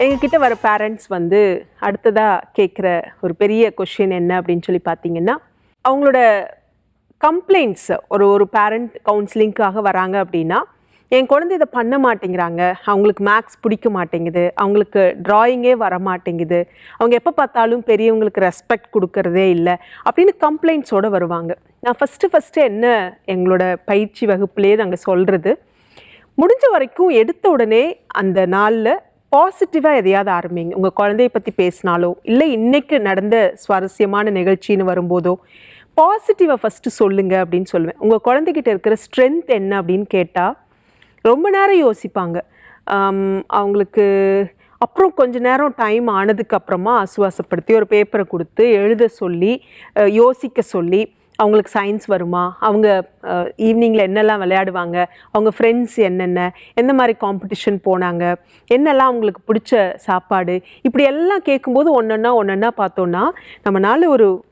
எங்ககிட்ட வர பேரண்ட்ஸ் வந்து அடுத்ததாக கேட்குற ஒரு பெரிய கொஷின் என்ன அப்படின்னு சொல்லி பார்த்தீங்கன்னா, அவங்களோட கம்ப்ளைண்ட்ஸ் ஒரு ஒரு பேரண்ட் கவுன்சிலிங்காக வராங்க அப்படின்னா, என் குழந்தை இதை பண்ண மாட்டேங்கிறாங்க, அவங்களுக்கு மேக்ஸ் பிடிக்க மாட்டேங்குது, அவங்களுக்கு ட்ராயிங்கே வர மாட்டேங்குது, அவங்க எப்போ பார்த்தாலும் பெரியவங்களுக்கு ரெஸ்பெக்ட் கொடுக்கறதே இல்லை அப்படின்னு கம்ப்ளைண்ட்ஸோடு வருவாங்க. நான் ஃபஸ்ட்டு என்ன எங்களோட பயிற்சி வகுப்புலேயே நாங்கள் சொல்கிறது, முடிஞ்ச வரைக்கும் எடுத்த உடனே அந்த நாளில் பாசிட்டிவாக எதையாவது ஆரம்பிங்க. உங்கள் குழந்தைய பற்றி பேசினாலோ இல்லை இன்றைக்கு நடந்த சுவாரஸ்யமான நிகழ்ச்சின்னு வரும்போதோ பாசிட்டிவாக ஃபஸ்ட்டு சொல்லுங்கள் அப்படின்னு சொல்லுவேன். உங்கள் குழந்தைகிட்ட இருக்கிற ஸ்ட்ரென்த் என்ன அப்படின்னு கேட்டால் ரொம்ப நேரம் யோசிப்பாங்க. அவங்களுக்கு அப்புறம் கொஞ்ச நேரம் டைம் ஆனதுக்கப்புறமா ஆசுவாசப்படுத்தி ஒரு பேப்பரை கொடுத்து எழுத சொல்லி யோசிக்க சொல்லி, அவங்களுக்கு சயின்ஸ் வருமா, அவங்க ஈவினிங்கில் என்னெல்லாம் விளையாடுவாங்க, அவங்க ஃப்ரெண்ட்ஸ் என்னென்ன, எந்த மாதிரி காம்படிஷன் போனாங்க, என்னெல்லாம் அவங்களுக்கு பிடிச்ச சாப்பாடு, இப்படி எல்லாம் கேட்கும்போது ஒன்றொன்னா பார்த்தோன்னா நம்மளால்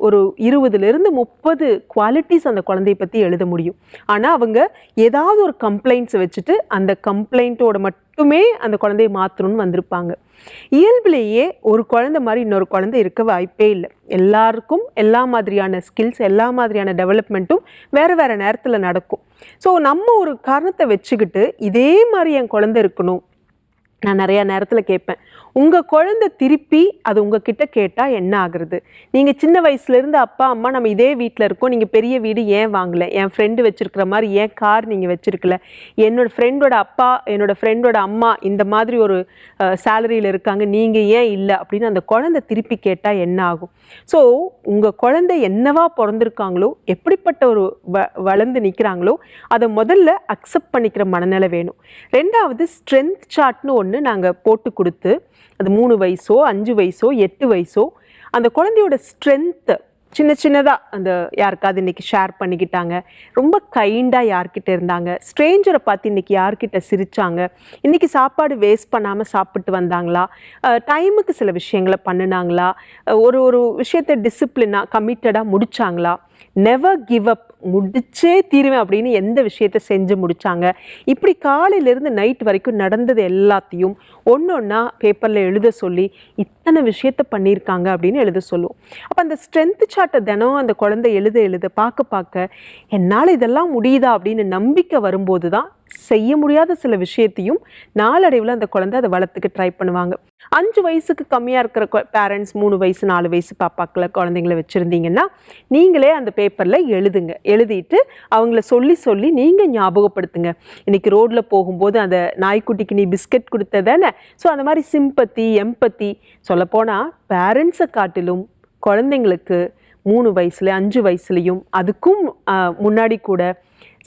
ஒரு 20லேருந்து 30 குவாலிட்டிஸ் அந்த குழந்தைய பற்றி எழுத முடியும். ஆனால் அவங்க ஏதாவது ஒரு கம்ப்ளைண்ட்ஸை வச்சுட்டு அந்த கம்ப்ளைண்ட்டோட மட்டுமே அந்த குழந்தைய மாற்றணும்னு வந்திருப்பாங்க. இயல்பிலேயே ஒரு குழந்தை மாதிரி இன்னொரு குழந்தை இருக்க வாய்ப்பே இல்லை. எல்லாருக்கும் எல்லா மாதிரியான ஸ்கில்ஸ், எல்லா மாதிரியான டெவலப்மெண்ட்டும் வேறு வேறு நேரத்தில் நடக்கும். ஸோ நம்ம ஒரு காரணத்தை வச்சுக்கிட்டு இதே மாதிரி என் குழந்தை இருக்கணும். நான் நிறையா நேரத்தில் கேட்பேன், உங்கள் குழந்தை திருப்பி அது உங்ககிட்ட கேட்டால் என்ன ஆகுறது? நீங்கள் சின்ன வயசுலேருந்து அப்பா அம்மா நம்ம இதே வீட்டில் இருக்கோம், நீங்கள் பெரிய வீடு ஏன் வாங்கலை, என் ஃப்ரெண்டு வச்சுருக்கிற மாதிரி ஏன் கார் நீங்கள் வச்சுருக்கல, என்னோடய ஃப்ரெண்டோட அப்பா என்னோடய ஃப்ரெண்டோட அம்மா இந்த மாதிரி ஒரு சேலரியில் இருக்காங்க, நீங்கள் ஏன் இல்லை அப்படின்னு அந்த குழந்தை திருப்பி கேட்டால் என்ன ஆகும்? ஸோ உங்கள் குழந்தை என்னவா பிறந்திருக்காங்களோ, எப்படிப்பட்ட ஒரு வளர்ந்து நிற்கிறாங்களோ அதை முதல்ல அக்செப்ட் பண்ணிக்கிற மனநிலை வேணும். ரெண்டாவது ஸ்ட்ரென்த் சார்ட்னு ஒன்று நாங்கள் போட்டு கொடுத்து, அது 3 வயசோ 5 வயசோ 8 வயசோ அந்த குழந்தையோட ஸ்ட்ரென்த்து சின்னதாக அந்த யாருக்காவது இன்றைக்கி ஷேர் பண்ணிக்கிட்டாங்க, ரொம்ப கைண்டாக யார்கிட்ட இருந்தாங்க, ஸ்ட்ரேஞ்சரை பார்த்து இன்றைக்கி யார்கிட்ட சிரித்தாங்க, இன்றைக்கி சாப்பாடு வேஸ்ட் பண்ணாமல் சாப்பிட்டு வந்தாங்களா, டைமுக்கு சில விஷயங்களை பண்ணினாங்களா, ஒரு விஷயத்தை டிசிப்ளினாக கமிட்டடாக முடித்தாங்களா, நெவர் கிவ் அப், முடிச்சே தீருவேன் அப்படின்னு எந்த விஷயத்தை செஞ்சு முடித்தாங்க, இப்படி காலையிலேருந்து நைட் வரைக்கும் நடந்தது எல்லாத்தையும் ஒன்றா பேப்பரில் எழுத சொல்லி இத்தனை விஷயத்தை பண்ணியிருக்காங்க அப்படின்னு எழுத சொல்லுவோம். அப்போ அந்த ஸ்ட்ரென்த் சார்ட்டை தினம் அந்த குழந்தை எழுத பார்க்க என்னால் இதெல்லாம் முடியுதா அப்படின்னு நம்பிக்கை வரும்போது தான் செய்ய முடியாத சில விஷயத்தையும் நாளடைவில் அந்த குழந்தை அதை வளர்த்துக்க ட்ரை பண்ணுவாங்க. 5 வயசுக்கு கம்மியாக இருக்கிற பேரண்ட்ஸ் 3 வயசு 4 வயசு பாப்பாக்களை குழந்தைங்களை வச்சுருந்தீங்கன்னா நீங்களே அந்த பேப்பரில் எழுதிட்டு அவங்கள சொல்லி நீங்கள் ஞாபகப்படுத்துங்க. இன்றைக்கி ரோட்டில் போகும்போது அந்த நாய்க்குட்டிக்கு நீ பிஸ்கட் கொடுத்ததானே. ஸோ அந்த மாதிரி சிம்பத்தி எம்பத்தி சொல்லப்போனால் பேரண்ட்ஸை காட்டிலும் குழந்தைங்களுக்கு 3 வயசுல 5 வயசுலையும் அதுக்கும் முன்னாடி கூட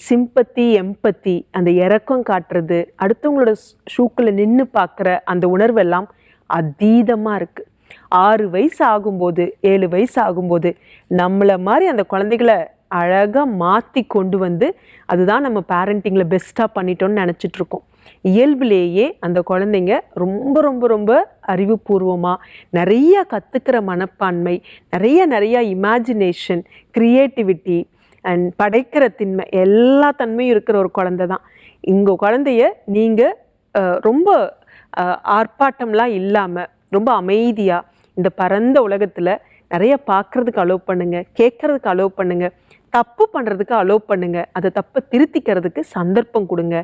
சிம்பத்தி எம்பத்தி, அந்த இறக்கம் காட்டுறது, அடுத்தவங்களோட ஷூக்கில் நின்று பார்க்குற அந்த உணர்வெல்லாம் அதீதமாக இருக்குது. 6 வயசு ஆகும்போது 7 வயசு ஆகும்போது நம்மளை மாதிரி அந்த குழந்தைகளை அழகாக மாற்றி கொண்டு வந்து அதுதான் நம்ம பேரண்டிங்கில் பெஸ்ட்டாக பண்ணிட்டோன்னு நினச்சிட்ருக்கோம். இயல்பிலேயே அந்த குழந்தைங்க ரொம்ப ரொம்ப ரொம்ப அறிவுபூர்வமாக நிறையா கற்றுக்கிற மனப்பான்மை, நிறையா இமேஜினேஷன், க்ரியேட்டிவிட்டி அண்ட் படைக்கிற தின்மை, எல்லா தன்மையும் இருக்கிற ஒரு குழந்தை தான். உங்கள் குழந்தைய நீங்கள் ரொம்ப ஆர்ப்பாட்டம்லாம் இல்லாமல் ரொம்ப அமைதியாக இந்த பரந்த உலகத்தில் நிறைய பார்க்குறதுக்கு அலோவ் பண்ணுங்கள், கேட்குறதுக்கு அலோவ் பண்ணுங்கள், தப்பு பண்ணுறதுக்கு அலோவ் பண்ணுங்கள், அதை தப்பை திருத்திக்கிறதுக்கு சந்தர்ப்பம் கொடுங்க.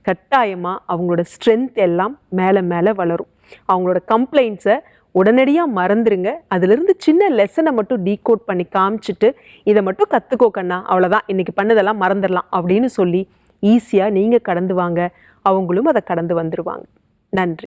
கட்டாயமாக அவங்களோட ஸ்ட்ரென்த் எல்லாம் மேலே வளரும். அவங்களோட கம்ப்ளைண்ட்ஸை உடனடியாக மறந்துடுங்க. அதிலிருந்து சின்ன லெசனை மட்டும் டீகோட் பண்ணி காமிச்சிட்டு இதை மட்டும் கற்றுக்கோ கண்ணா, அவ்வளோதான், இன்றைக்கி பண்ணதெல்லாம் மறந்துடலாம் அப்படின்னு சொல்லி ஈஸியாக நீங்கள் கடந்து வாங்க, அவங்களும் அதை கடந்து வந்துடுவாங்க. நன்றி.